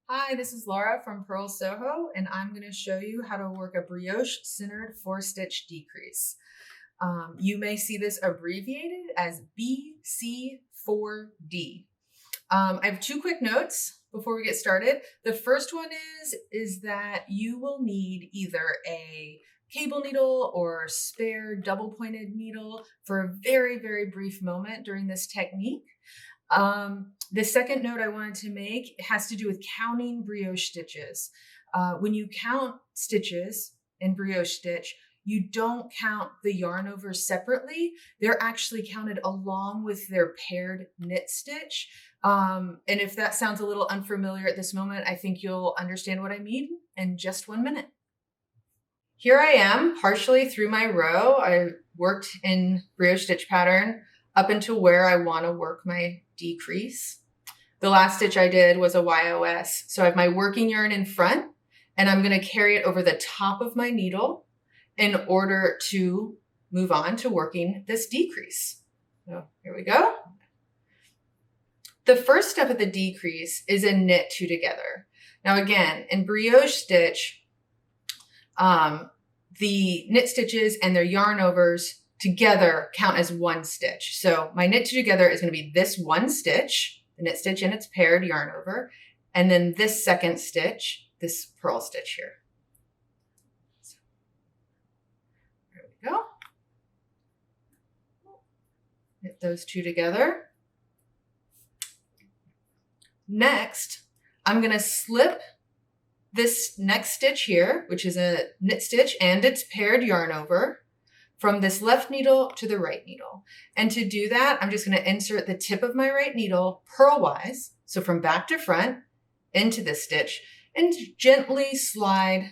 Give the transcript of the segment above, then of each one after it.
Hi, this is Laura from Purl Soho, and I'm going to show you how to work a brioche centered 4-stitch decrease. You may see this abbreviated as BC4D. I have two quick notes before we get started. The first one is that you will need either a cable needle or spare double-pointed needle for a very, very brief moment during this technique. The second note I wanted to make has to do with counting brioche stitches. When you count stitches in brioche stitch, you don't count the yarn overs separately. They're actually counted along with their paired knit stitch. And if that sounds a little unfamiliar at this moment, I think you'll understand what I mean in just 1 minute. Here I am, partially through my row. I worked in brioche stitch pattern up until where I want to work my decrease. The last stitch I did was a YOS. So I have my working yarn in front and I'm going to carry it over the top of my needle in order to move on to working this decrease. So here we go. The first step of the decrease is a knit two together. Now again, in brioche stitch, the knit stitches and their yarn overs together count as one stitch. So my knit two together is going to be this one stitch, the knit stitch and its paired yarn over, and then this second stitch, this purl stitch here. So, there we go. Knit those two together. Next, I'm going to slip this next stitch here, which is a knit stitch and its paired yarn over, from this left needle to the right needle. And to do that, I'm just going to insert the tip of my right needle purlwise, so from back to front, into this stitch, and gently slide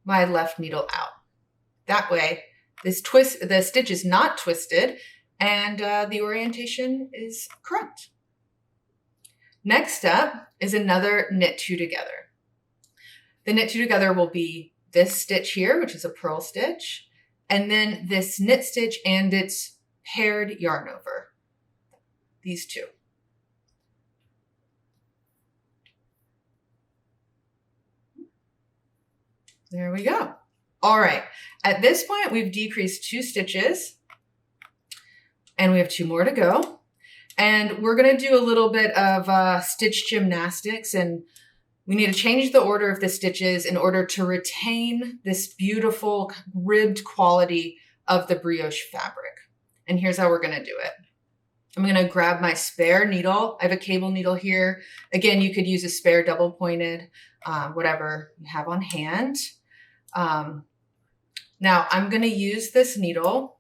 my left needle out. That way, the stitch is not twisted, and the orientation is correct. Next step is another knit two together. The knit two together will be this stitch here, which is a purl stitch, and then this knit stitch and its paired yarn over, these two. There we go. All right, at this point, we've decreased 2 stitches and we have 2 more to go. And we're gonna do a little bit of stitch gymnastics, and we need to change the order of the stitches in order to retain this beautiful ribbed quality of the brioche fabric. And here's how we're gonna do it. I'm gonna grab my spare needle. I have a cable needle here. Again, you could use a spare double pointed, whatever you have on hand. Now I'm gonna use this needle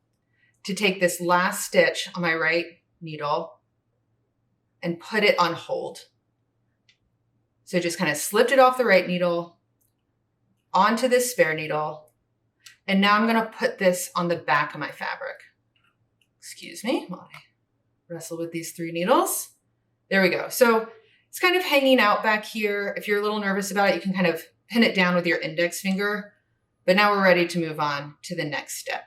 to take this last stitch on my right needle and put it on hold. So just kind of slipped it off the right needle onto this spare needle. And now I'm going to put this on the back of my fabric. Excuse me while I wrestle with these 3 needles. There we go. So it's kind of hanging out back here. If you're a little nervous about it, you can kind of pin it down with your index finger. But now we're ready to move on to the next step.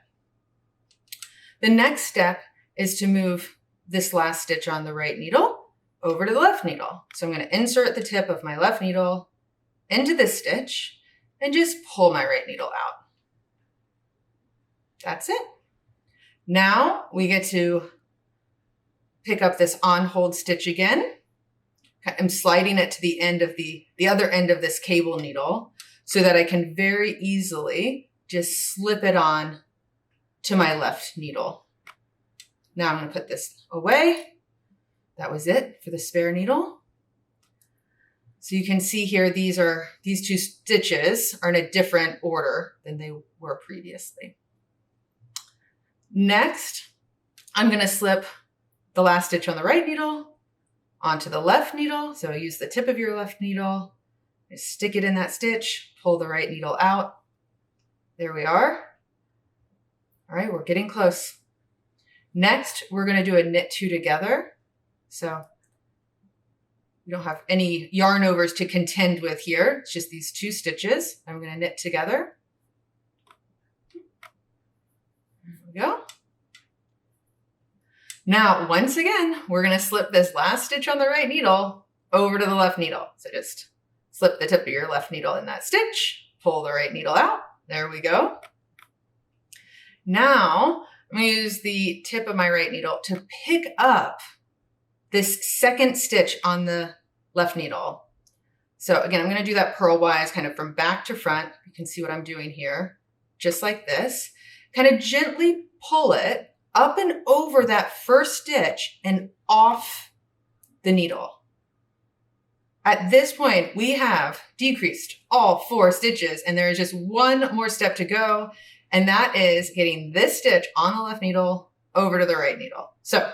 The next step is to move this last stitch on the right needle over to the left needle. So I'm going to insert the tip of my left needle into this stitch and just pull my right needle out. That's it. Now we get to pick up this on hold stitch again. I'm sliding it to the end of the other end of this cable needle so that I can very easily just slip it on to my left needle. Now I'm going to put this away. That was it for the spare needle. So you can see here, these 2 stitches are in a different order than they were previously. Next, I'm going to slip the last stitch on the right needle onto the left needle. So use the tip of your left needle, just stick it in that stitch, pull the right needle out. There we are. All right, we're getting close. Next, we're going to do a knit two together. So we don't have any yarn overs to contend with here. It's just these 2 stitches. I'm going to knit together. There we go. Now, once again, we're going to slip this last stitch on the right needle over to the left needle. So just Slip the tip of your left needle in that stitch, pull the right needle out. There we go. Now, I'm going to use the tip of my right needle to pick up this second stitch on the left needle. So again, I'm going to do that purlwise kind of from back to front. You can see what I'm doing here, just like this. Kind of gently pull it up and over that first stitch and off the needle. At this point, we have decreased all 4 stitches, and there is just one more step to go, and that is getting this stitch on the left needle over to the right needle. So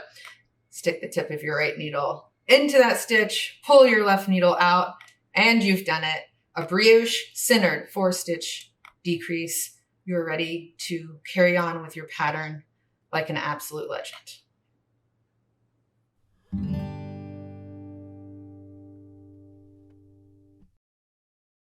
stick the tip of your right needle into that stitch, pull your left needle out, and you've done it. A brioche centered 4-stitch decrease. You're ready to carry on with your pattern like an absolute legend.